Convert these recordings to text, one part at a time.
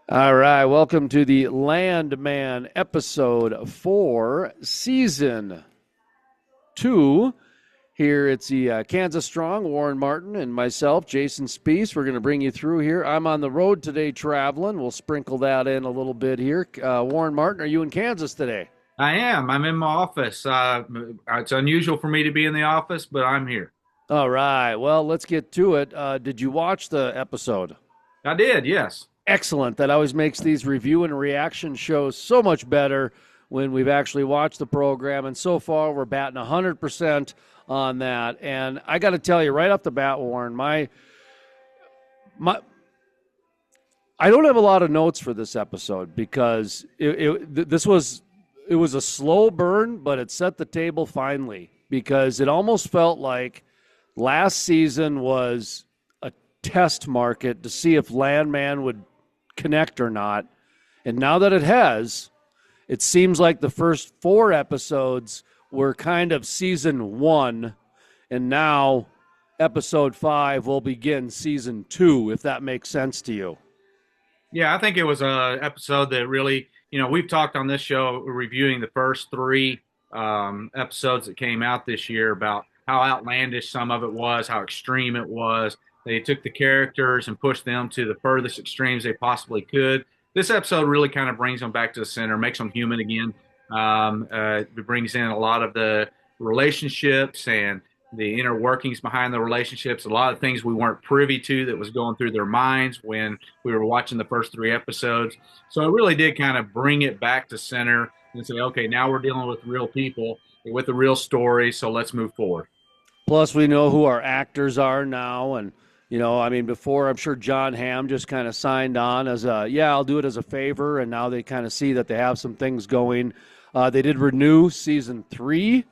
All right, welcome to the Landman episode 4, season 2. Here it's the Kansas Strong, Warren Martin, and myself, Jason Spiess. We're going to bring you through here. I'm on the road today traveling. We'll sprinkle that in a little bit here. Warren Martin, are you in Kansas today? I am. I'm in my office. It's unusual for me to be in the office, but I'm here. All right, well, let's get to it. Did you watch the episode? I did, yes. Excellent. That always makes these review and reaction shows so much better when we've actually watched the program. And so far, we're batting 100% on that. And I got to tell you right off the bat, Warren, my I don't have a lot of notes for this episode because it was a slow burn, but it set the table finally because it almost felt like last season was a test market to see if Landman would connect or not. And now that it has, it seems like the first 4 episodes were kind of season 1, and now episode 5 will begin season 2, if that makes sense to you. Yeah, I think it was a episode that really, we've talked on this show reviewing the first three episodes that came out this year about how outlandish some of it was, how extreme it was. They took the characters and pushed them to the furthest extremes they possibly could. This episode really kind of brings them back to the center, makes them human again. It brings in a lot of the relationships and the inner workings behind the relationships, a lot of things we weren't privy to that was going through their minds when we were watching the first 3 episodes. So it really did kind of bring it back to center and say, okay, now we're dealing with real people with a real story, so let's move forward. Plus, we know who our actors are now. And, I mean, before I'm sure John Hamm just kind of signed on as I'll do it as a favor. And now they kind of see that they have some things going. They did renew season 3.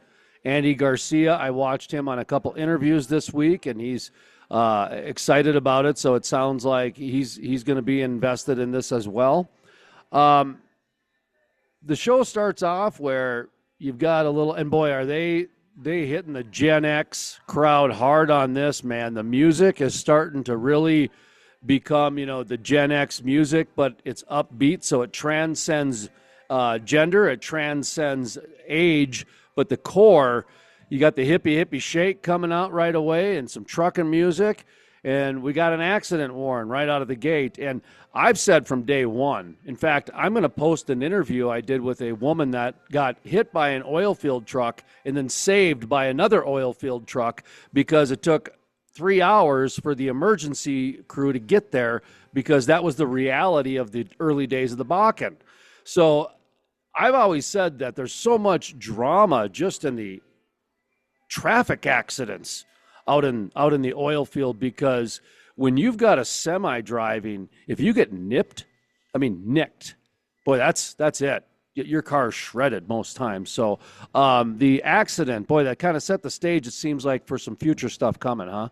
Andy Garcia, I watched him on a couple interviews this week, and he's excited about it. So it sounds like he's going to be invested in this as well. The show starts off where you've got a little, and boy, are they hitting the Gen X crowd hard on this, man. The music is starting to really become, the Gen X music, but it's upbeat, so it transcends gender, it transcends age, but the core, you got the hippie shake coming out right away and some trucking music, and we got an accident, Warren, right out of the gate. And I've said from day one, in fact, I'm going to post an interview I did with a woman that got hit by an oil field truck and then saved by another oil field truck because it took 3 hours for the emergency crew to get there because that was the reality of the early days of the Bakken. So I've always said that there's so much drama just in the traffic accidents out in the oil field because when you've got a semi driving, if you get nicked, boy, that's it. Your car's shredded most times. So the accident, boy, that kind of set the stage. It seems like for some future stuff coming, huh?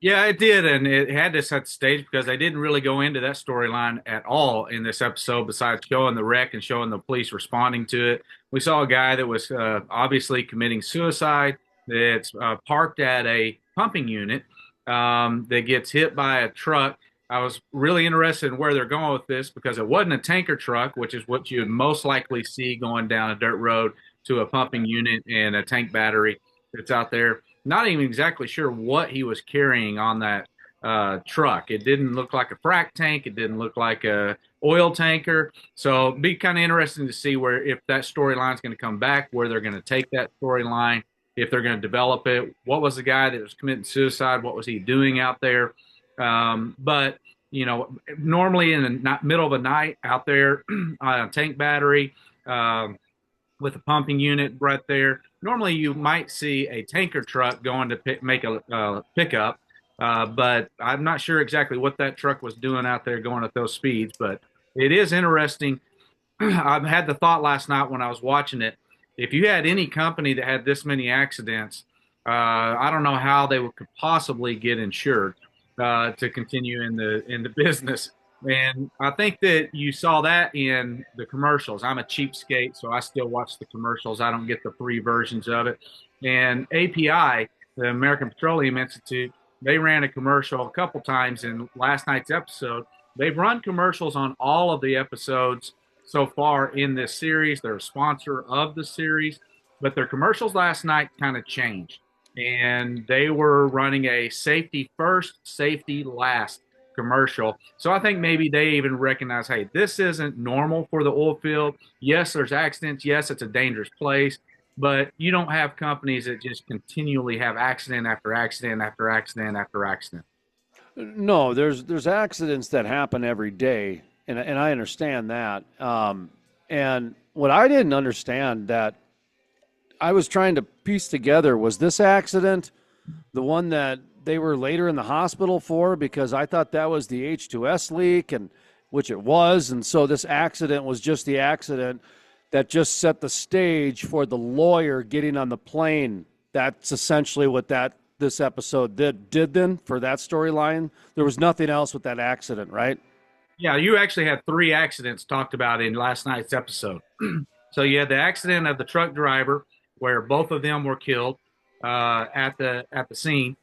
Yeah, it did, and it had to set the stage because they didn't really go into that storyline at all in this episode. Besides showing the wreck and showing the police responding to it, we saw a guy that was obviously committing suicide. That's parked at a pumping unit that gets hit by a truck. I was really interested in where they're going with this because it wasn't a tanker truck, which is what you would most likely see going down a dirt road to a pumping unit and a tank battery that's out there. Not even exactly sure what he was carrying on that truck. It didn't look like a frac tank. It didn't look like a oil tanker. So it'd be kind of interesting to see where if that storyline is going to come back, where they're going to take that storyline, if they're going to develop it. What was the guy that was committing suicide? What was he doing out there? But normally in the middle of the night out there on a tank battery. With a pumping unit right there. Normally, you might see a tanker truck going to make a pickup, but I'm not sure exactly what that truck was doing out there going at those speeds. But it is interesting. I had the thought last night when I was watching it. If you had any company that had this many accidents, I don't know how they could possibly get insured to continue in the business. And I think that you saw that in the commercials. I'm a cheapskate, so I still watch the commercials. I don't get the free versions of it. And API, the American Petroleum Institute, they ran a commercial a couple times in last night's episode They've run commercials on all of the episodes so far in this series. They're a sponsor of the series, but their commercials last night kind of changed. And they were running a safety first, safety last commercial. So I think maybe they even recognize, hey, this isn't normal for the oil field. Yes, there's accidents. Yes, it's a dangerous place, but you don't have companies that just continually have accident after accident after accident after accident. No, there's accidents that happen every day, and I understand that. And what I didn't understand that I was trying to piece together was this accident the one that they were later in the hospital for, because I thought that was the H2S leak, and which it was, and so this accident was just the accident that just set the stage for the lawyer getting on the plane. That's essentially what that this episode did then for that storyline. There was nothing else with that accident, right? Yeah, you actually had three accidents talked about in last night's episode. So you had the accident of the truck driver, where both of them were killed at the scene.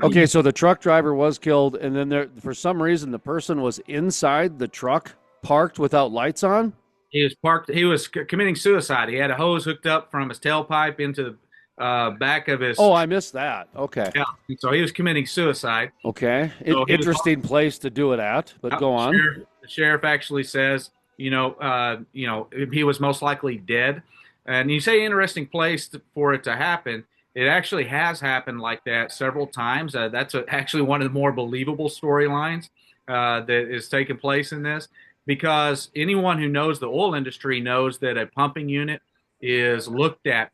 Okay, so the truck driver was killed, and then there, for some reason, the person was inside the truck, parked without lights on. He was parked. He was committing suicide. He had a hose hooked up from his tailpipe into the back of his. Oh, I missed that. Okay. Yeah, so he was committing suicide. Okay. So he was. Interesting place to do it at, but go The on. sheriff actually says, he was most likely dead. And you say interesting place for it to happen. It actually has happened like that several times. That's actually one of the more believable storylines that is taking place in this, because anyone who knows the oil industry knows that a pumping unit is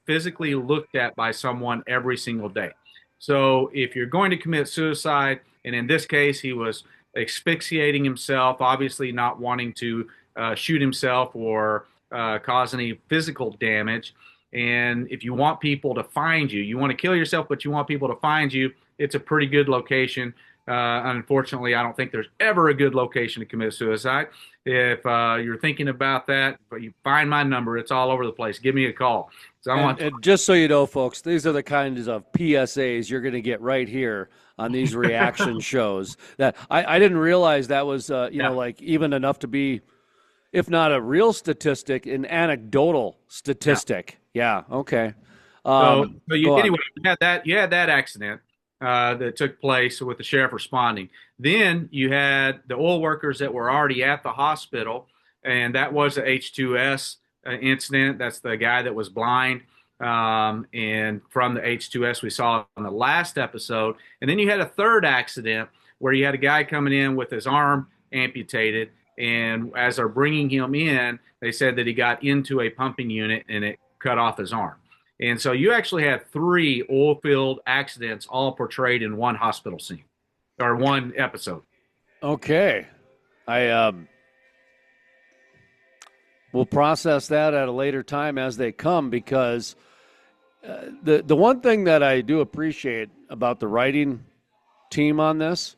physically looked at by someone every single day. So if you're going to commit suicide, and in this case, he was asphyxiating himself, obviously not wanting to shoot himself or cause any physical damage. And if you want people to find you, you want to kill yourself, but you want people to find you, it's a pretty good location. Unfortunately, I don't think there's ever a good location to commit suicide. If you're thinking about that, but you find my number, it's all over the place. Give me a call. So And just so you know, folks, these are the kinds of PSAs you're going to get right here on these reaction shows. That I didn't realize that was, yeah. like even enough to be, if not a real statistic, an anecdotal statistic. Yeah. Okay. Anyway, you had that accident that took place with the sheriff responding. Then you had the oil workers that were already at the hospital, and that was the H2S incident. That's the guy that was blind. And from the H2S we saw in the last episode. And then you had a third accident where you had a guy coming in with his arm amputated. And as they're bringing him in, they said that he got into a pumping unit and it cut off his arm. And so you actually had three oil field accidents all portrayed in one hospital scene or one episode. Okay. I will process that at a later time as they come, because the one thing that I do appreciate about the writing team on this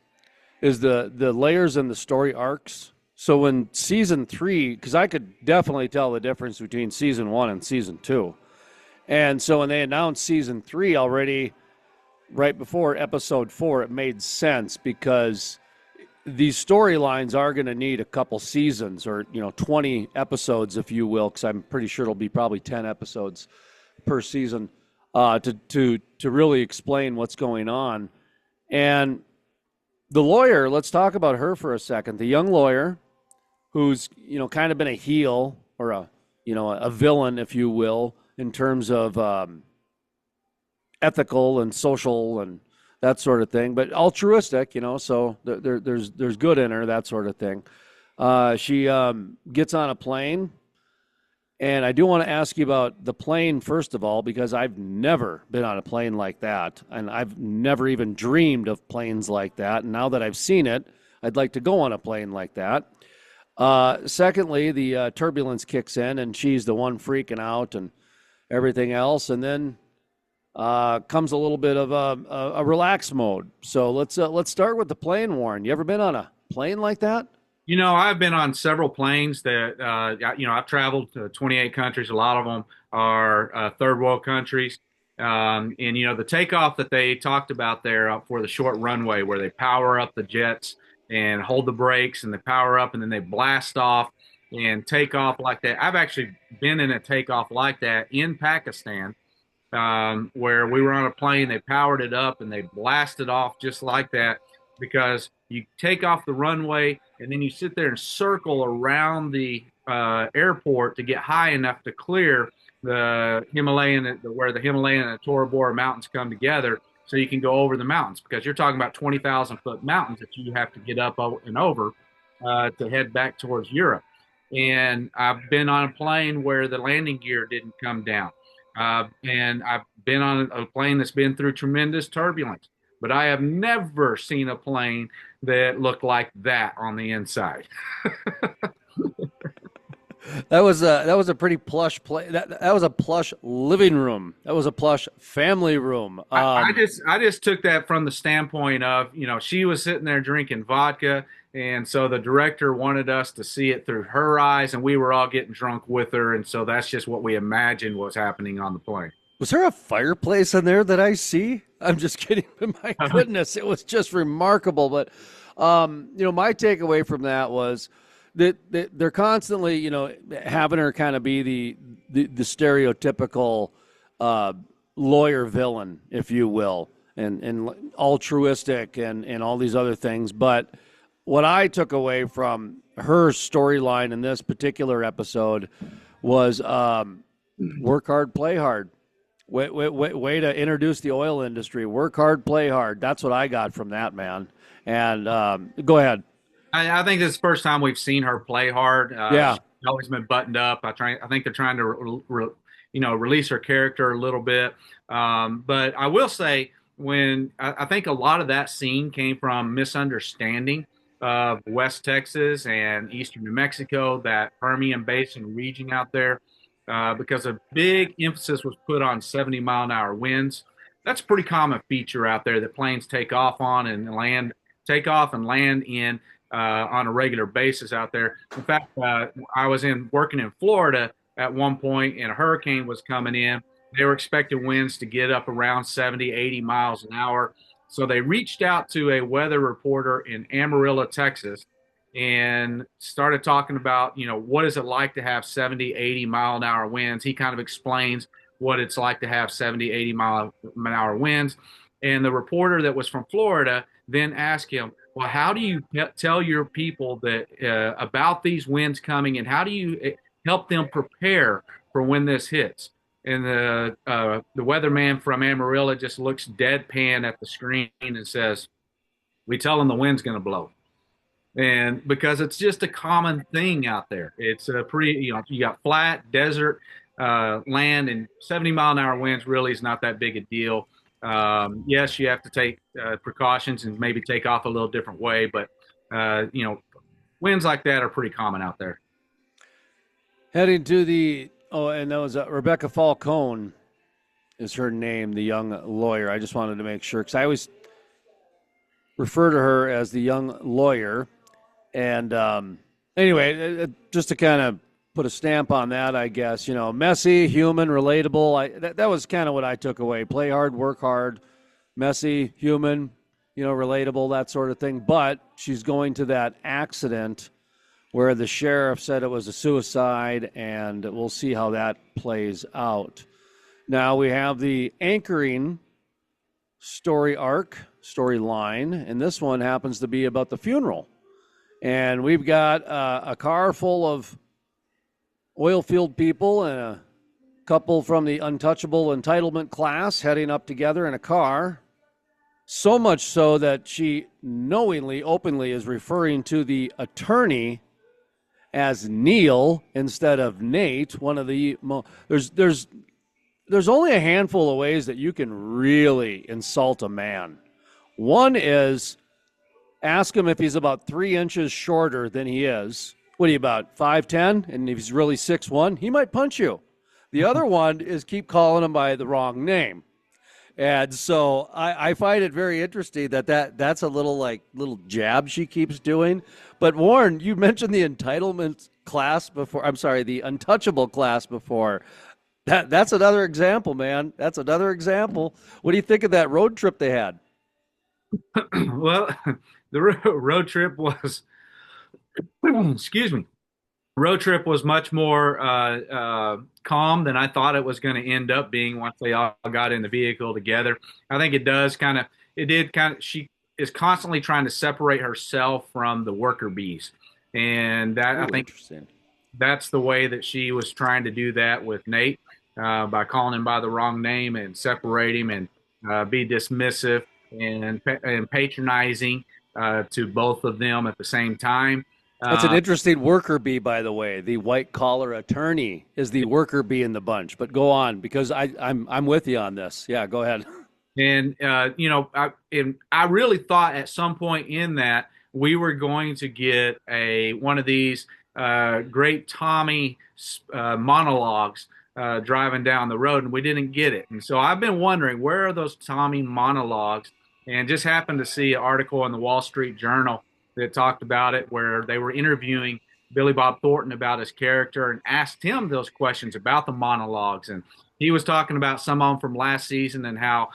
is the layers and the story arcs. So in season 3, because I could definitely tell the difference between season 1 and season 2. And so when they announced season 3 already, right before episode 4, it made sense, because these storylines are going to need a couple seasons, or 20 episodes, if you will, because I'm pretty sure it'll be probably 10 episodes per season to really explain what's going on. And the lawyer, let's talk about her for a second. The young lawyer who's kind of been a heel, or a villain, if you will, in terms of ethical and social and that sort of thing, but altruistic, so there's good in her, that sort of thing. She gets on a plane, and I do want to ask you about the plane, first of all, because I've never been on a plane like that, and I've never even dreamed of planes like that, and now that I've seen it, I'd like to go on a plane like that. Secondly, the turbulence kicks in, and she's the one freaking out and everything else, and then comes a little but of a relaxed mode. So let's start with the plane, Warren. You ever been on a plane like that? I've been on several planes that, I've traveled to 28 countries. A lot of them are third world countries. And the takeoff that they talked about there for the short runway where they power up the jets and hold the brakes and they power up and then they blast off and take off like that. I've actually been in a takeoff like that in Pakistan, where we were on a plane. They powered it up and they blasted off just like that, because you take off the runway and then you sit there and circle around the airport to get high enough to clear the Himalayan, where the Himalayan and the Tora Bora mountains come together, so you can go over the mountains, because you're talking about 20,000-foot mountains that you have to get up and over to head back towards Europe. And I've been on a plane where the landing gear didn't come down. And I've been on a plane that's been through tremendous turbulence, but I have never seen a plane that looked like that on the inside. That was a pretty plush play. That was a plush living room. That was a plush family room. I just took that from the standpoint of, she was sitting there drinking vodka, and so the director wanted us to see it through her eyes, and we were all getting drunk with her, and so that's just what we imagined was happening on the plane. Was there a fireplace in there that I see? I'm just kidding. My goodness, it was just remarkable. But my takeaway from that was that they're constantly, having her kind of be the stereotypical lawyer villain, if you will, and altruistic and all these other things. But what I took away from her storyline in this particular episode was work hard, play hard. Way to introduce the oil industry. Work hard, play hard. That's what I got from that, man. And go ahead. I think this is the first time we've seen her play hard. Yeah. She's always been buttoned up. I think they're trying to, release her character a little bit. But I will say, when I think a lot of that scene came from misunderstanding of West Texas and Eastern New Mexico, that Permian Basin region out there, because a big emphasis was put on 70-mile-an-hour winds. That's a pretty common feature out there that planes take off and land in on a regular basis out there. In fact, I was working in Florida at one point, and a hurricane was coming in. They were expecting winds to get up around 70, 80 miles an hour. So they reached out to a weather reporter in Amarillo, Texas, and started talking about, what is it like to have 70, 80 mile an hour winds. He kind of explains what it's like to have 70, 80 mile an hour winds. And the reporter that was from Florida then asked him, well, how do you tell your people that about these winds coming, and how do you help them prepare for when this hits? And the weatherman from Amarillo just looks deadpan at the screen and says, we tell them the wind's going to blow. And because it's just a common thing out there. It's a you got flat desert land, and 70-mile-an-hour winds really is not that big a deal. Yes, you have to take precautions and maybe take off a little different way, but winds like that are pretty common out there. Heading to and that was Rebecca Falcone is her name, the young lawyer. I just wanted to make sure, because I always refer to her as the young lawyer. And anyway, just to kind of put a stamp on that, I guess, messy, human, relatable. That was kind of what I took away. Play hard, work hard, messy, human, relatable, that sort of thing. But she's going to that accident where the sheriff said it was a suicide, and we'll see how that plays out. Now we have the anchoring storyline, and this one happens to be about the funeral. And we've got a car full of oilfield people and a couple from the untouchable entitlement class heading up together in a car. So much so that she knowingly, openly is referring to the attorney as Neil instead of Nate. One of the there's only a handful of ways that you can really insult a man. One is ask him if he's about 3 inches shorter than he is. What are you, about 5'10"? And if he's really 6'1", he might punch you. The other one is keep calling him by the wrong name. And so I find it very interesting that's a little jab she keeps doing. But Warren, you mentioned the entitlement class before. I'm sorry, the untouchable class before. That's another example, man. That's another example. What do you think of that road trip they had? Well, the road trip was, excuse me, road trip was much more calm than I thought it was going to end up being once they all got in the vehicle together. I think it did kind of, she is constantly trying to separate herself from the worker bees. And that, I Ooh, think interesting. that's the way that she was trying to do that with Nate, by calling him by the wrong name and separate him and be dismissive and patronizing to both of them at the same time. That's an Uh, interesting worker bee, by the way. The white collar attorney is the worker bee in the bunch. But go on, because I'm with you on this. Yeah, go ahead. And I really thought at some point in that we were going to get a one of these great Tommy monologues driving down the road, and we didn't get it. And so I've been wondering, where are those Tommy monologues? And just happened to see an article in the Wall Street Journal that talked about it, where they were interviewing Billy Bob Thornton about his character and asked him those questions about the monologues. And he was talking about some of them from last season and how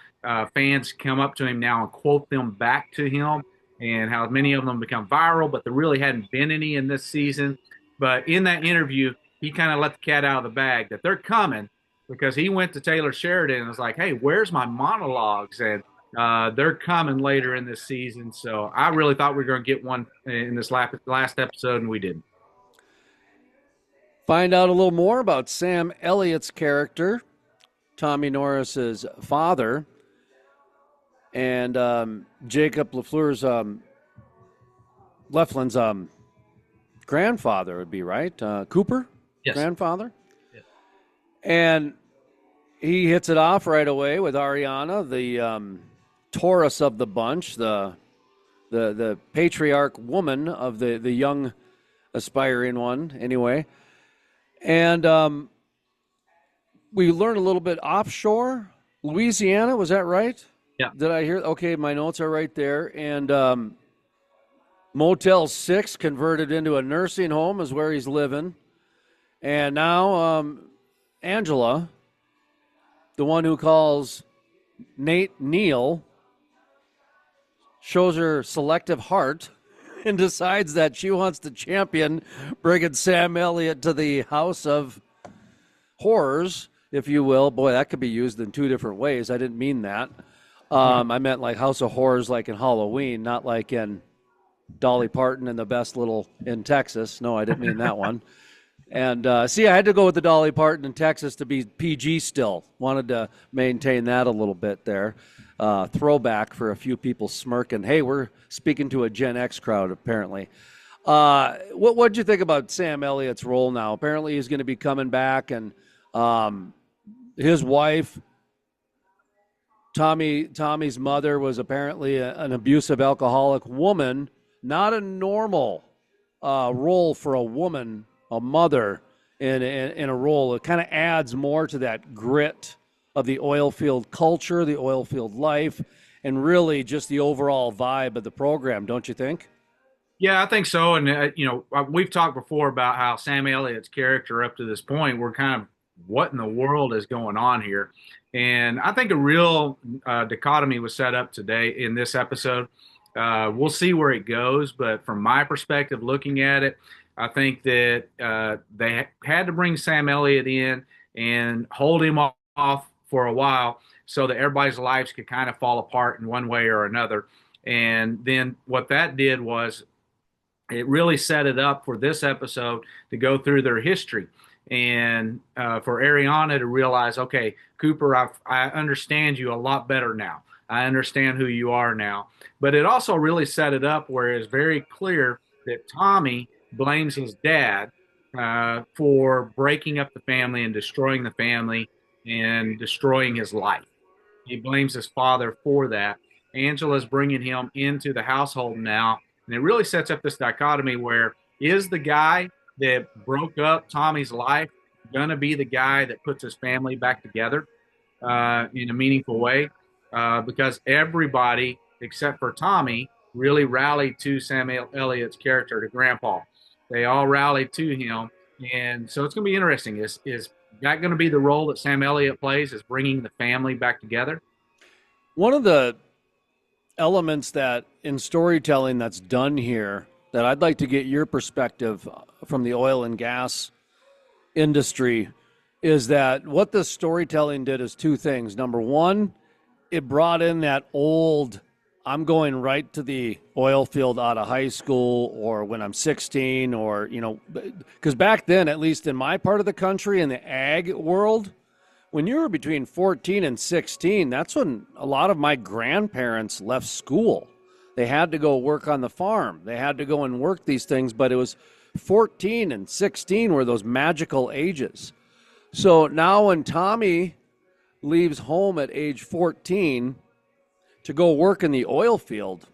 fans come up to him now and quote them back to him, and how many of them become viral, but there really hadn't been any in this season. But in that interview, he kind of let the cat out of the bag that they're coming, because he went to Taylor Sheridan and was like, "Hey, where's my monologues?" And they're coming later in this season. So I really thought we were going to get one in this last episode, and we didn't. Find out a little more about Sam Elliott's character, Tommy Norris's father, and Jacob LaFleur's Leflin's grandfather would be right. Cooper, Yes. grandfather, Yeah. and he hits it off right away with Ariana, the Taurus of the bunch, the patriarch woman of the young aspiring one, anyway. And we learned a little bit offshore, Louisiana. Was that right? Yeah. Did I hear? Okay, my notes are right there. And Motel 6 converted into a nursing home is where he's living. And now Angela, the one who calls Nate Neal, shows her selective heart and decides that she wants to champion bringing Sam Elliott to the House of Horrors, if you will. Boy, that could be used in two different ways. I didn't mean that. I meant like House of Horrors, like in Halloween, not like in Dolly Parton and the Best Little in Texas. No, I didn't mean that one. And see, I had to go with the Dolly Parton in Texas to be PG still. Wanted to maintain that a little bit there. Throwback for a few people smirking. Hey, we're speaking to a Gen X crowd, apparently. What'd you think about Sam Elliott's role now? Apparently, he's going to be coming back, and his wife, Tommy's mother, was apparently an abusive alcoholic woman. Not a normal role for a woman, a mother, in a role. It kind of adds more to that grit of the oil field culture, the oil field life, and really just the overall vibe of the program, don't you think? Yeah, I think so. And, we've talked before about how Sam Elliott's character up to this point, we're kind of, what in the world is going on here? And I think a real dichotomy was set up today in this episode. We'll see where it goes. But from my perspective, looking at it, I think that they had to bring Sam Elliott in and hold him off for a while so that everybody's lives could kind of fall apart in one way or another. And then what that did was it really set it up for this episode to go through their history and for Ariana to realize, okay, Cooper, I understand you a lot better now. I understand who you are now. But it also really set it up where it's very clear that Tommy blames his dad for breaking up the family and destroying the family and destroying his life. He blames his father for that. Angela's bringing him into the household now. And it really sets up this dichotomy where is the guy that broke up Tommy's life going to be the guy that puts his family back together in a meaningful way? Because everybody except for Tommy really rallied to Sam Elliott's character, to Grandpa. They all rallied to him. And so it's going to be interesting. Is that going to be the role that Sam Elliott plays, is bringing the family back together? One of the elements that in storytelling that's done here that I'd like to get your perspective from the oil and gas industry is that what the storytelling did is two things. Number one, it brought in that old, I'm going right to the oil field out of high school or when I'm 16 or, because back then, at least in my part of the country, in the ag world, when you were between 14 and 16, that's when a lot of my grandparents left school. They had to go work on the farm. They had to go and work these things, but it was 14 and 16 were those magical ages. So now when Tommy leaves home at age 14 to go work in the oil field,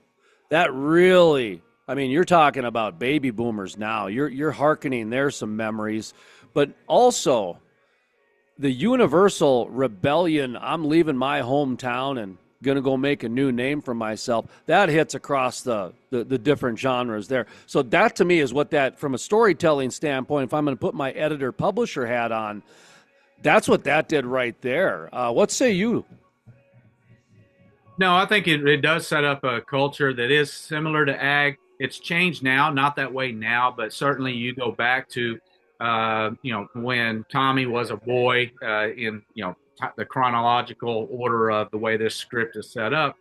that really, I mean, you're talking about baby boomers now. You're hearkening there's some memories, but also the universal rebellion, I'm leaving my hometown and going to go make a new name for myself, that hits across the different genres there. So that to me is what that, from a storytelling standpoint, if I'm going to put my editor publisher hat on, that's what that did right there. What say you? No, I think it does set up a culture that is similar to ag. It's changed now, not that way now, but certainly you go back to, when Tommy was a boy in, the chronological order of the way this script is set up.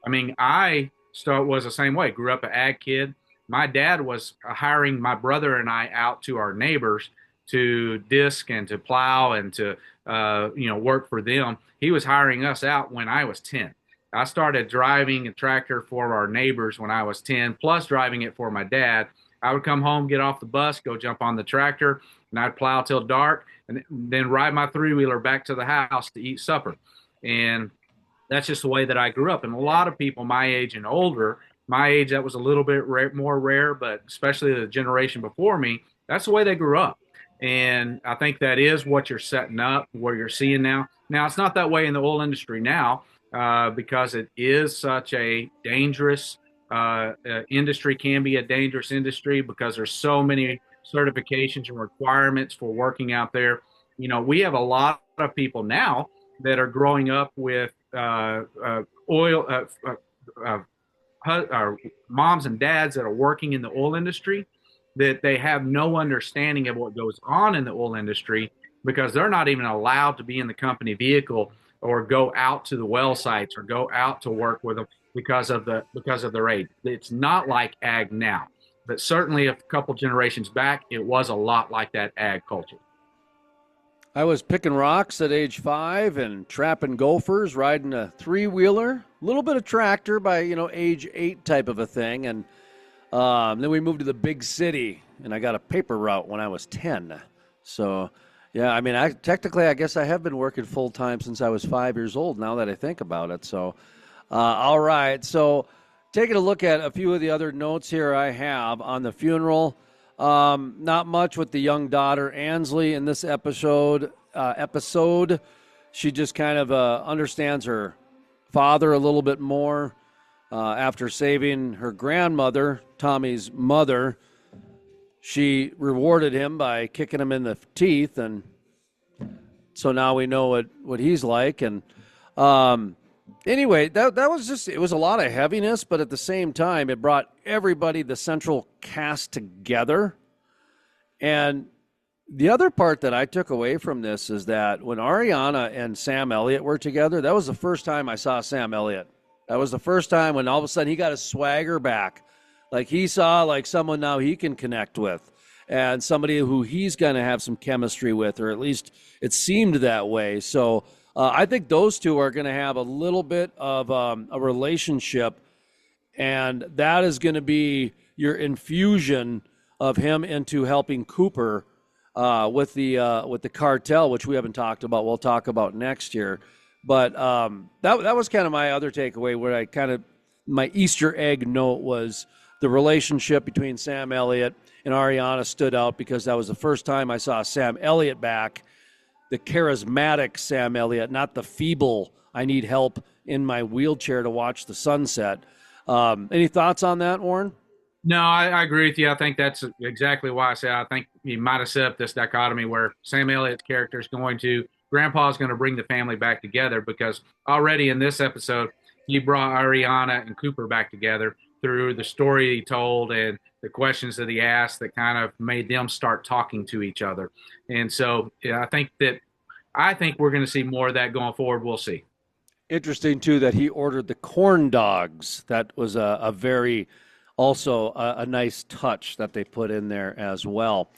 I mean, was the same way. Grew up an ag kid. My dad was hiring my brother and I out to our neighbors to disc and to plow and to work for them. He was hiring us out when I was 10. I started driving a tractor for our neighbors when I was 10, plus driving it for my dad. I would come home, get off the bus, go jump on the tractor, and I'd plow till dark, and then ride my three-wheeler back to the house to eat supper. And that's just the way that I grew up. And a lot of people my age and older, my age, that was a little bit more rare, but especially the generation before me, that's the way they grew up. And I think that is what you're setting up, what you're seeing now. Now, it's not that way in the oil industry now because it is such a dangerous industry, can be a dangerous industry because there's so many certifications and requirements for working out there. We have a lot of people now that are growing up with oil, moms and dads that are working in the oil industry, that they have no understanding of what goes on in the oil industry because they're not even allowed to be in the company vehicle or go out to the well sites or go out to work with them because of their age. It's not like ag now, but certainly a couple generations back, it was a lot like that ag culture. I was picking rocks at age 5 and trapping gophers, riding a three-wheeler, a little bit of tractor by, age 8 type of a thing. And then we moved to the big city, and I got a paper route when I was 10. So, yeah, I mean, I guess I have been working full-time since I was 5 years old, now that I think about it. So, all right. So, taking a look at a few of the other notes here I have on the funeral. Not much with the young daughter, Ansley, in this episode. She just kind of understands her father a little bit more. After saving her grandmother, Tommy's mother, she rewarded him by kicking him in the teeth, and so now we know what he's like. And anyway, that was just, it was a lot of heaviness, but at the same time, it brought everybody, the central cast, together. And the other part that I took away from this is that when Ariana and Sam Elliott were together, that was the first time I saw Sam Elliott. That was the first time when all of a sudden he got his swagger back. Like he saw like someone now he can connect with and somebody who he's going to have some chemistry with, or at least it seemed that way. So I think those two are going to have a little bit of a relationship, and that is going to be your infusion of him into helping Cooper with the cartel, which we haven't talked about. We'll talk about next year. But that was kind of my other takeaway, where I kind of, my Easter egg note was the relationship between Sam Elliott and Ariana stood out because that was the first time I saw Sam Elliott back, the charismatic Sam Elliott, not the feeble, I need help in my wheelchair to watch the sunset. Any thoughts on that, Warren? No, I agree with you. I think that's exactly why I say I think you might have set up this dichotomy where Sam Elliott's character is Grandpa's going to bring the family back together, because already in this episode, he brought Ariana and Cooper back together through the story he told and the questions that he asked that kind of made them start talking to each other. And so yeah, I think we're going to see more of that going forward. We'll see. Interesting too that he ordered the corn dogs. That was a very also a nice touch that they put in there as well.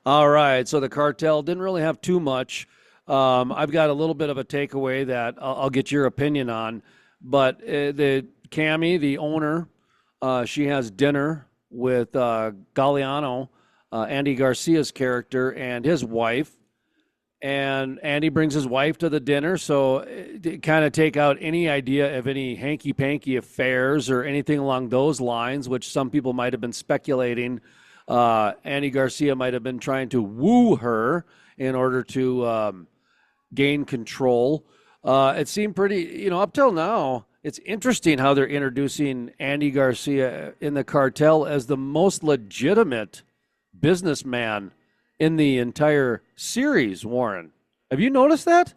All right, so the cartel didn't really have too much. I've got a little bit of a takeaway that I'll get your opinion on, but the Cammy, the owner, she has dinner with Galliano, Andy Garcia's character, and his wife, and Andy brings his wife to the dinner. So to kind of take out any idea of any hanky panky affairs or anything along those lines, which some people might have been speculating. Andy Garcia might have been trying to woo her in order to gain control. It seemed pretty, up till now, it's interesting how they're introducing Andy Garcia in the cartel as the most legitimate businessman in the entire series, Warren. Have you noticed that?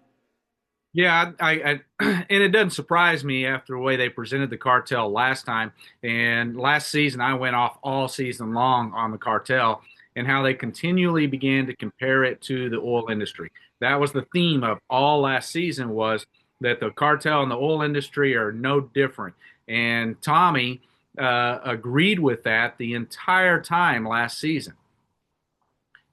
Yeah, and it doesn't surprise me after the way they presented the cartel last time. And last season, I went off all season long on the cartel and how they continually began to compare it to the oil industry. That was the theme of all last season, was that the cartel and the oil industry are no different. And Tommy agreed with that the entire time last season.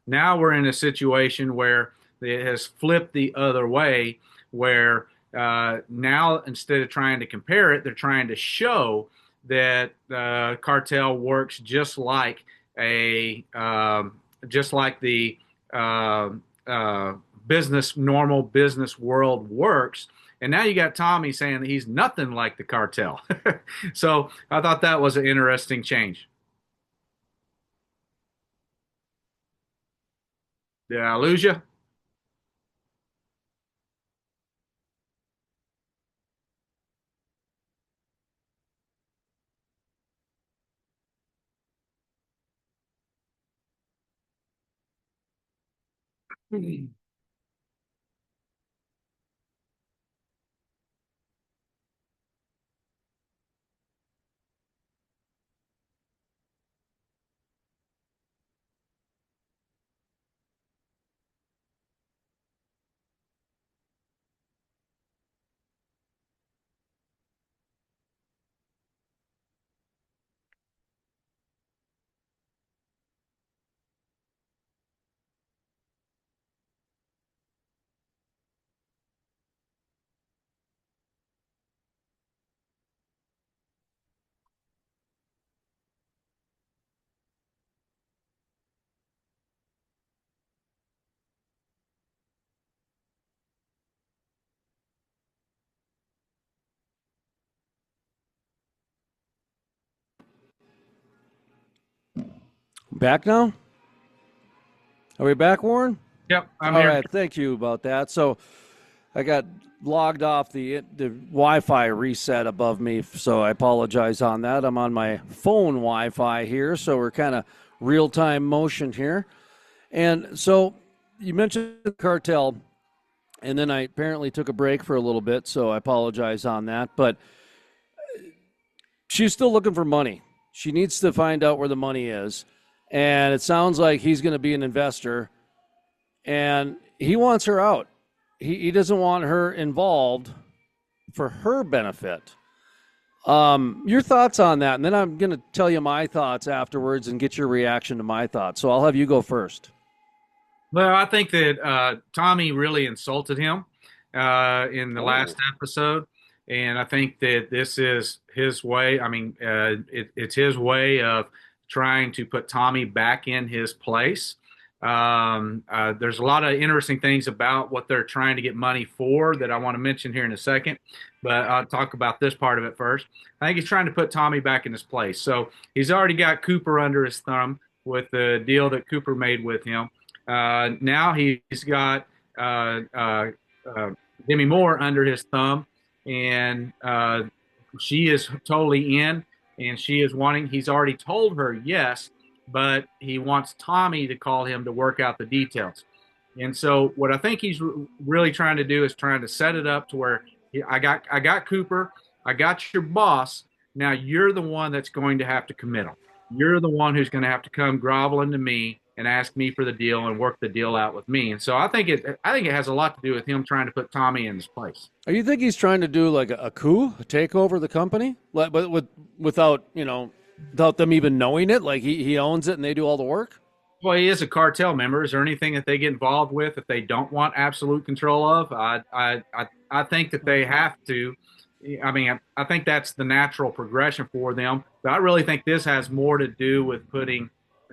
Now we're in a situation where it has flipped the other way, where now instead of trying to compare it, they're trying to show that cartel works just like the uh, normal business world works. And now you got Tommy saying that he's nothing like the cartel. So I thought that was an interesting change. Did I lose you? Back now? Are we back, Warren? Yep, I'm All here. right, thank you about that. So I got logged off the Wi-Fi reset above me, so I apologize on that. I'm on my phone Wi-Fi here, so we're kind of real-time motion here. And so you mentioned the cartel, and then I apparently took a break for a little bit, so I apologize on that. But she's still looking for money. She needs to find out where the money is. And it sounds like he's going to be an investor, and he wants her out. He doesn't want her involved for her benefit. Your thoughts on that, and then I'm going to tell you my thoughts afterwards and get your reaction to my thoughts. So I'll have you go first. Well, I think that Tommy really insulted him in the last Oh, episode, and I think that this is his way. I mean, it's his way of trying to put Tommy back in his place. There's a lot of interesting things about what they're trying to get money for that I want to mention here in a second, but I'll talk about this part of it first. I think he's trying to put Tommy back in his place. So he's already got Cooper under his thumb with the deal that Cooper made with him. Now he's got Demi Moore under his thumb, and she is totally in, and she is wanting. He's already told her yes, but he wants Tommy to call him to work out the details. And so, what I think he's really trying to do is trying to set it up to where I got Cooper. I got your boss. Now you're the one that's going to have to commit them. You're the one who's going to have to come groveling to me and ask me for the deal and work the deal out with me. And so I think it has a lot to do with him trying to put Tommy in his place. You think he's trying to do like a coup, take over the company, but without without them even knowing it? Like he owns it and they do all the work. Well, he is a cartel member. Is there anything that they get involved with that they don't want absolute control of? I think that they have to. I mean, I think that's the natural progression for them. But I really think this has more to do with putting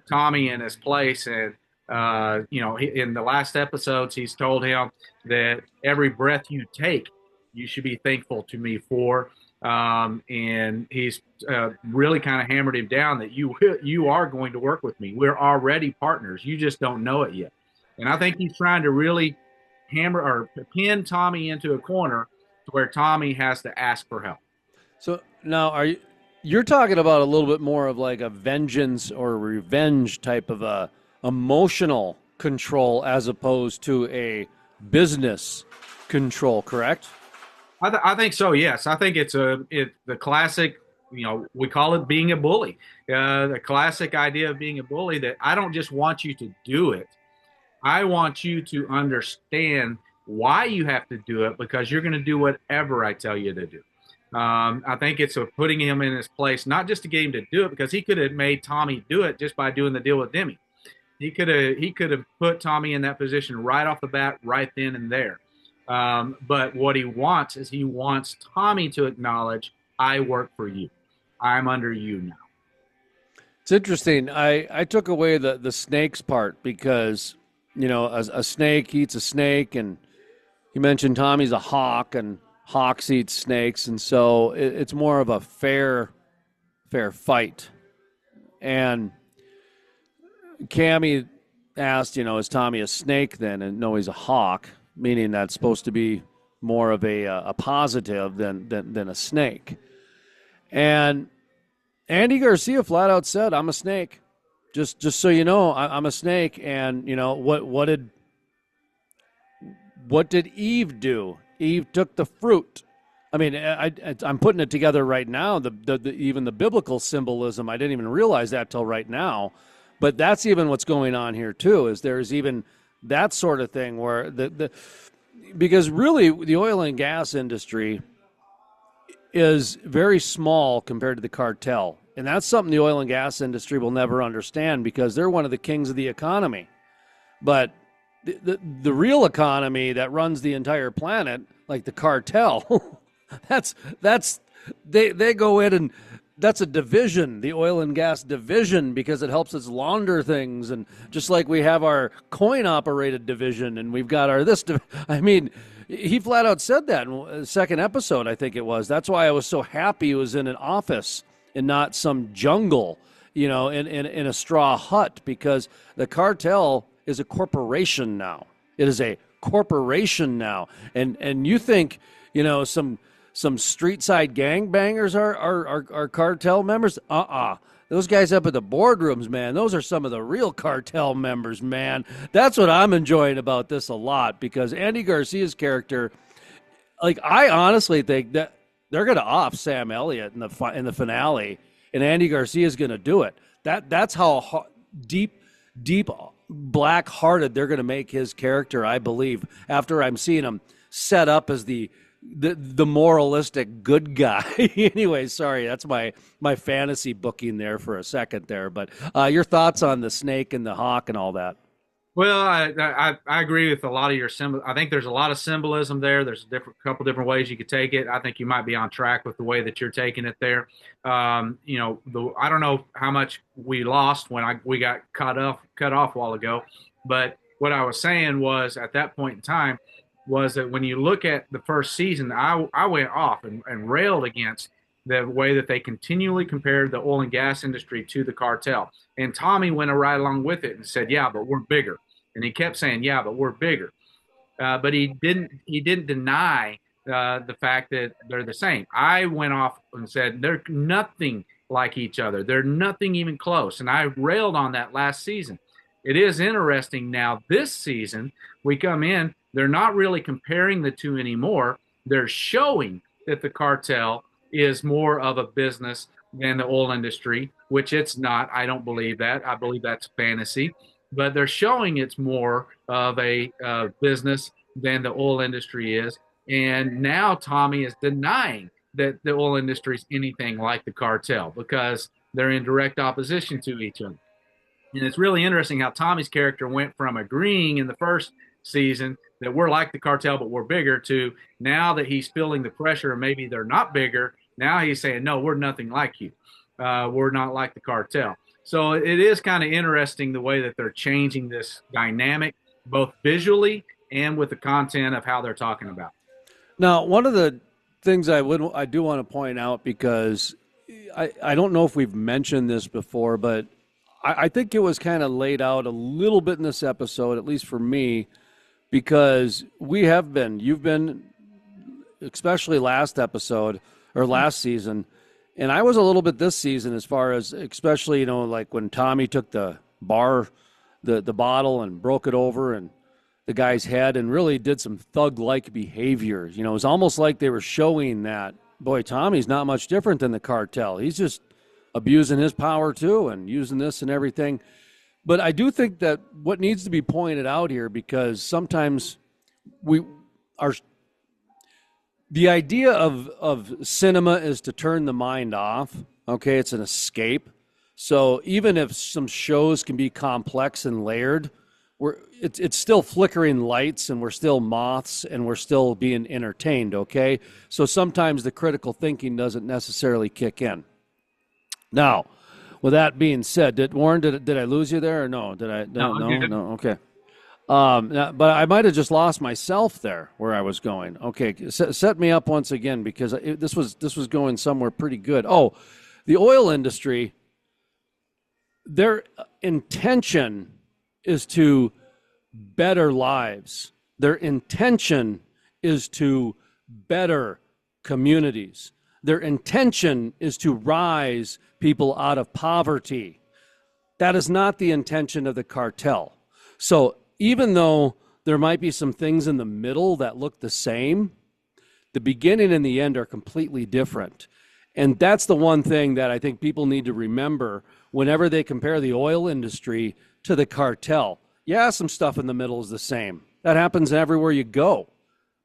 Tommy in his place. And, in the last episodes, he's told him that every breath you take, you should be thankful to me for. And he's really kind of hammered him down that you are going to work with me. We're already partners. You just don't know it yet. And I think he's trying to really hammer or pin Tommy into a corner to where Tommy has to ask for help. So now you're talking about a little bit more of like a vengeance or revenge type of a emotional control as opposed to a business control, correct? I think so. Yes, I think it's the classic. We call it being a bully. The classic idea of being a bully, that I don't just want you to do it. I want you to understand why you have to do it, because you're going to do whatever I tell you to do. I think it's putting him in his place, not just to get him to do it, because he could have made Tommy do it just by doing the deal with Demi. He could have put Tommy in that position right off the bat, right then and there. But what he wants is he wants Tommy to acknowledge, I work for you. I'm under you now. It's interesting. I took away the snakes part because a snake eats a snake, and you mentioned Tommy's a hawk, and hawks eat snakes, and so it's more of a fair fight. And Cammy asked, is Tommy a snake then? And no, he's a hawk, meaning that's supposed to be more of a positive than a snake. And Andy Garcia flat out said, "I'm a snake. Just so you know, I'm a snake." And what did Eve do? Eve took the fruit. I mean, I'm putting it together right now. Even the biblical symbolism, I didn't even realize that till right now. But that's even what's going on here too. Is there's even that sort of thing where because really the oil and gas industry is very small compared to the cartel. And that's something the oil and gas industry will never understand, because they're one of the kings of the economy. But the real economy that runs the entire planet, like the cartel, they go in, and that's a division, the oil and gas division, because it helps us launder things. And just like we have our coin operated division, and we've got our I mean, he flat out said that in the second episode, I think it was. That's why I was so happy he was in an office and not some jungle, in a straw hut, because the cartel is a corporation now. It is a corporation now. And you think, some street side gangbangers are cartel members? Those guys up at the boardrooms, man, those are some of the real cartel members, man. That's what I'm enjoying about this a lot, because Andy Garcia's character, like, I honestly think that they're going to off Sam Elliott in the finale, and Andy Garcia's going to do it. That's how deep black-hearted they're going to make his character, I believe, after I'm seeing him set up as the moralistic good guy. Anyway, sorry, that's my fantasy booking there for a second there. But your thoughts on the snake and the hawk and all that? Well, I agree with a lot of your symbol. I think there's a lot of symbolism there. There's a couple different ways you could take it. I think you might be on track with the way that you're taking it there. I don't know how much we lost when we got cut off a while ago, but what I was saying was, at that point in time, was that when you look at the first season, I went off and railed against the way that they continually compared the oil and gas industry to the cartel. And Tommy went right along with it and said, "Yeah, but we're bigger." And he kept saying, "Yeah, but we're bigger." But he didn't deny the fact that they're the same. I went off and said they're nothing like each other. They're nothing even close. And I railed on that last season. It is interesting now, this season, we come in, they're not really comparing the two anymore. They're showing that the cartel is more of a business than the oil industry, which it's not. I don't believe that. I believe that's fantasy. But they're showing it's more of a business than the oil industry is. And now Tommy is denying that the oil industry is anything like the cartel because they're in direct opposition to each other. And it's really interesting how Tommy's character went from agreeing in the first season that we're like the cartel, but we're bigger, to now that he's feeling the pressure and maybe they're not bigger. Now he's saying, no, we're nothing like you. We're not like the cartel. So it is kind of interesting the way that they're changing this dynamic, both visually and with the content of how they're talking about. Now, one of the things I do want to point out, because I don't know if we've mentioned this before, but I think it was kind of laid out a little bit in this episode, at least for me, because you've been, especially last episode or last season, and I was a little bit this season as far as, especially, like when Tommy took the bottle and broke it over and the guy's head and really did some thug-like behavior. It was almost like they were showing that, boy, Tommy's not much different than the cartel. He's just abusing his power too and using this and everything. But I do think that what needs to be pointed out here, because sometimes the idea of cinema is to turn the mind off. Okay, it's an escape. So even if some shows can be complex and layered, it's still flickering lights and we're still moths and we're still being entertained, okay? So sometimes the critical thinking doesn't necessarily kick in. Now, with that being said, did I lose you there or no? Did I? No. Okay. But I might have just lost myself there where I was going. Okay, set me up once again, because this was going somewhere pretty good. Oh, the oil industry, their intention is to better lives. Their intention is to better communities. Their intention is to rise people out of poverty. That is not the intention of the cartel. So even though there might be some things in the middle that look the same, the beginning and the end are completely different. And that's the one thing that I think people need to remember whenever they compare the oil industry to the cartel. Yeah, some stuff in the middle is the same. That happens everywhere you go.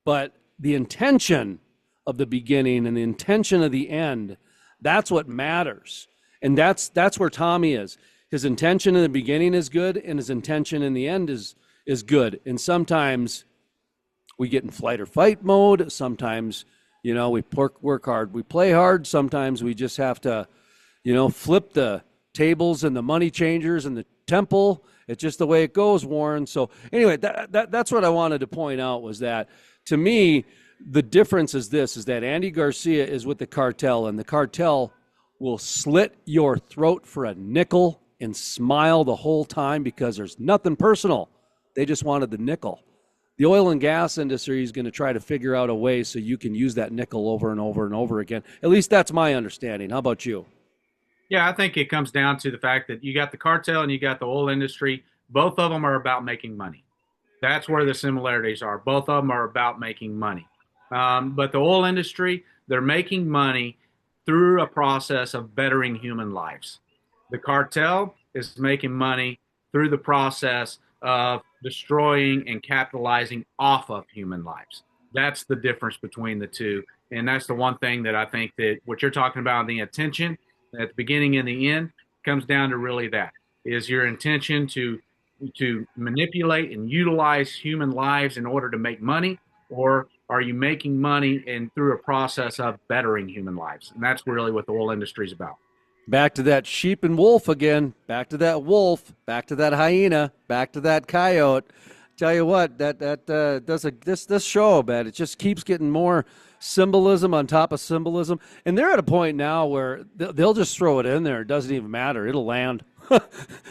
But the intention of the beginning and the intention of the end, that's what matters. And that's where Tommy is. His intention in the beginning is good, and his intention in the end is good. And sometimes we get in flight or fight mode. Sometimes, we work hard, we play hard. Sometimes we just have to, flip the tables and the money changers and the temple. It's just the way it goes, Warren. So anyway, that's what I wanted to point out, was that, to me, the difference is this, is that Andy Garcia is with the cartel, and the cartel will slit your throat for a nickel and smile the whole time because there's nothing personal. They just wanted the nickel. The oil and gas industry is going to try to figure out a way so you can use that nickel over and over and over again. At least that's my understanding. How about you? Yeah, I think it comes down to the fact that you got the cartel and you got the oil industry. Both of them are about making money. That's where the similarities are. Both of them are about making money. But the oil industry, they're making money through a process of bettering human lives. The cartel is making money through the process of destroying and capitalizing off of human lives. That's the difference between the two. And that's the one thing that I think that what you're talking about, the intention at the beginning and the end, comes down to really that. Is your intention to manipulate and utilize human lives in order to make money, or are you making money and through a process of bettering human lives? And that's really what the oil industry is about. Back to that sheep and wolf again. Back to that wolf. Back to that hyena. Back to that coyote. Tell you what, this show, man, it just keeps getting more symbolism on top of symbolism. And they're at a point now where they'll just throw it in there. It doesn't even matter. It'll land.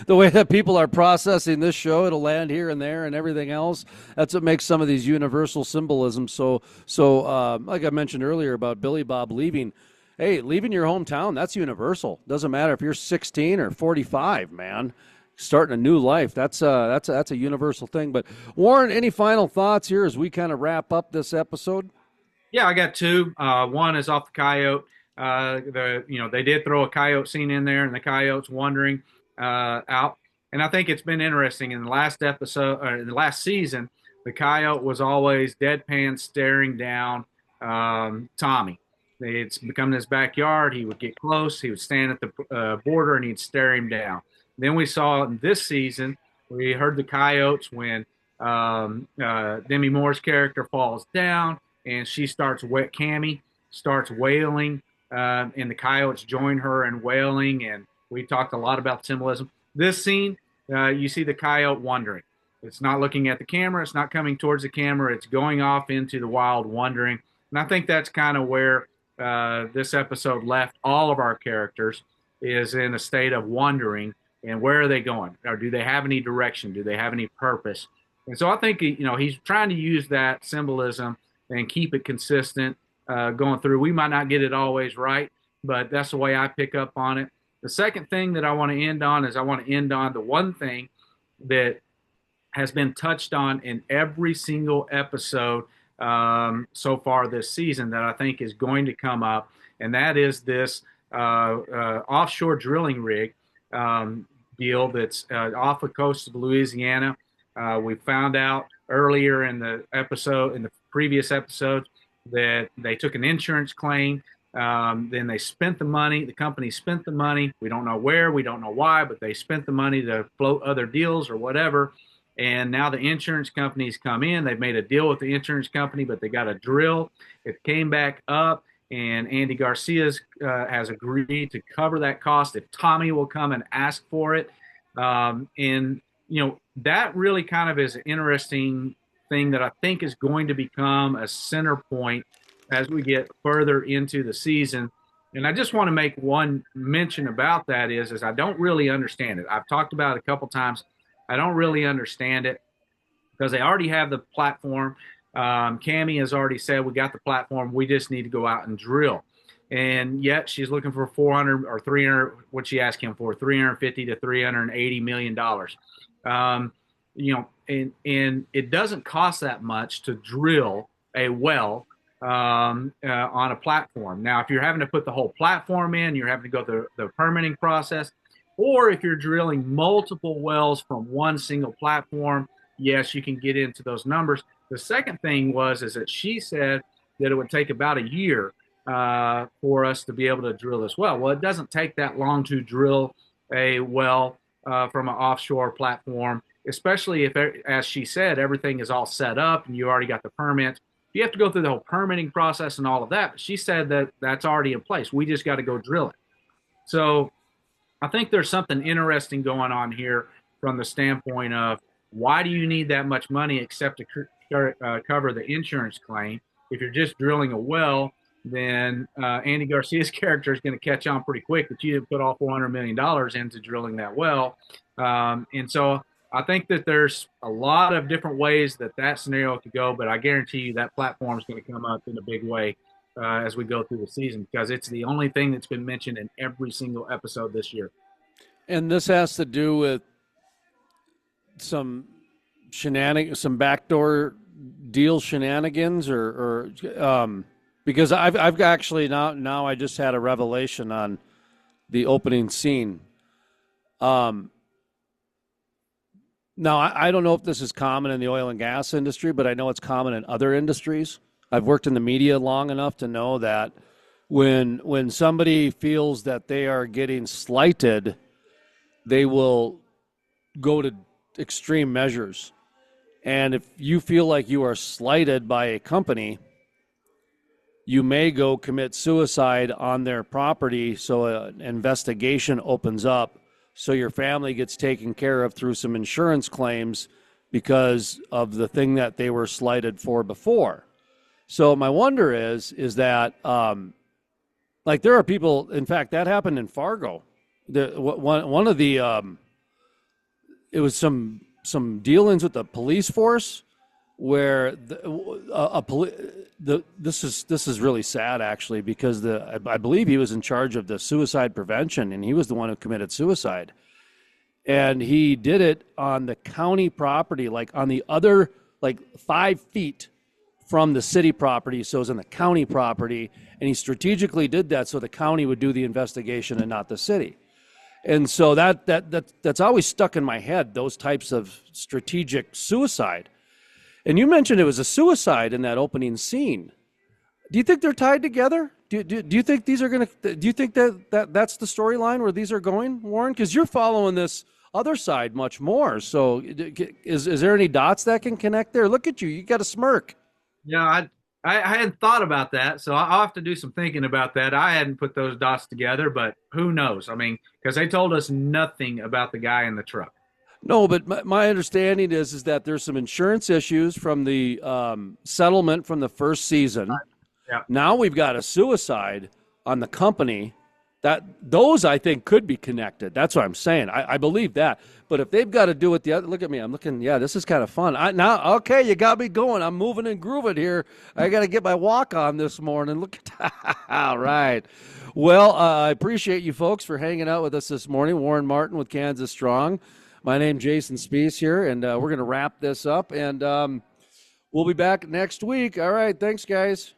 The way that people are processing this show, it'll land here and there and everything else. That's what makes some of these universal symbolism so like I mentioned earlier about Billy Bob leaving. Hey, leaving your hometown, that's universal. Doesn't matter if you're 16 or 45, man. Starting a new life, that's a universal thing. But Warren, any final thoughts here as we kind of wrap up this episode? Yeah, I got two. One is off the coyote. They did throw a coyote scene in there, and the coyotes wandering out. And I think it's been interesting in the last episode, or in the last season, the coyote was always deadpan staring down Tommy. It's become his backyard. He would get close. He would stand at the border and he'd stare him down. Then we saw in this season, we heard the coyotes when Demi Moore's character falls down and she starts Cammy starts wailing, and the coyotes join her in wailing. And we talked a lot about symbolism. This scene, you see the coyote wandering. It's not looking at the camera. It's not coming towards the camera. It's going off into the wild, wandering. And I think that's kind of where this episode left all of our characters, is in a state of wandering. And where are they going? Or do they have any direction? Do they have any purpose? And so I think he's trying to use that symbolism and keep it consistent going through. We might not get it always right, but that's the way I pick up on it. The second thing that I want to end on is I want to end on the one thing that has been touched on in every single episode so far this season that I think is going to come up, and that is this offshore drilling rig deal that's off the coast of Louisiana. We found out earlier in the previous episode, that they took an insurance claim. Then they spent the money. The company spent the money. We don't know where, we don't know why, but they spent the money to float other deals or whatever. And now the insurance companies come in. They've made a deal with the insurance company, but they got a drill. It came back up, and Andy Garcia has agreed to cover that cost if Tommy will come and ask for it. And that really kind of is an interesting thing that I think is going to become a center point as we get further into the season. And I just want to make one mention about that is I don't really understand it. I've talked about it a couple times. I don't really understand it because they already have the platform. Cammy has already said, we got the platform. We just need to go out and drill. And yet she's looking for 400 or 300, what she asked him for, 350 to 380 million dollars. And it doesn't cost that much to drill a well on a platform. Now, if you're having to put the whole platform in, you're having to go through the permitting process, or if you're drilling multiple wells from one single platform, yes, you can get into those numbers. The second thing is that she said that it would take about a year for us to be able to drill this well. Well, it doesn't take that long to drill a well from an offshore platform, especially if, as she said, everything is all set up and you already got the permits. You have to go through the whole permitting process and all of that. But she said that that's already in place. We just got to go drill it. So I think there's something interesting going on here from the standpoint of, why do you need that much money except to cover the insurance claim? If you're just drilling a well, then Andy Garcia's character is going to catch on pretty quick that you didn't put all $400 million into drilling that well. And so I think that there's a lot of different ways that scenario could go, but I guarantee you that platform is going to come up in a big way as we go through the season, because it's the only thing that's been mentioned in every single episode this year. And this has to do with some shenanigans, some backdoor deal shenanigans, or because I've actually now I just had a revelation on the opening scene. Now, I don't know if this is common in the oil and gas industry, but I know it's common in other industries. I've worked in the media long enough to know that when somebody feels that they are getting slighted, they will go to extreme measures. And if you feel like you are slighted by a company, you may go commit suicide on their property, so an investigation opens up, so your family gets taken care of through some insurance claims because of the thing that they were slighted for before. So my wonder is that, like, there are people, in fact, that happened in Fargo. One of the, it was some dealings with the police force where this is really sad, actually, because I believe he was in charge of the suicide prevention, and he was the one who committed suicide, and he did it on the county property, like on the other, like 5 feet from the city property, so it was on the county property, And he strategically did that so the county would do the investigation and not the city. And so that's always stuck in my head, those types of strategic suicide. And you mentioned it was a suicide in that opening scene. Do you think they're tied together? Do you think these are going to? Do you think that's the storyline where these are going, Warren? Because you're following this other side much more. So is there any dots that can connect there? Look at you. You got a smirk. Yeah, I hadn't thought about that, so I'll have to do some thinking about that. I hadn't put those dots together, but who knows? I mean, because they told us nothing about the guy in the truck. No, but my understanding is that there's some insurance issues from the settlement from the first season. Yeah. Now we've got a suicide on the company. That those I think could be connected. That's what I'm saying. I believe that. But if they've got to do it the other, look at me. I'm looking. Yeah, this is kind of fun. Now, okay, you got me going. I'm moving and grooving here. I got to get my walk on this morning. Look at all right. Well, I appreciate you folks for hanging out with us this morning. Warren Martin with Kansas Strong. My name's Jason Spiess here, and we're going to wrap this up. And we'll be back next week. All right. Thanks, guys.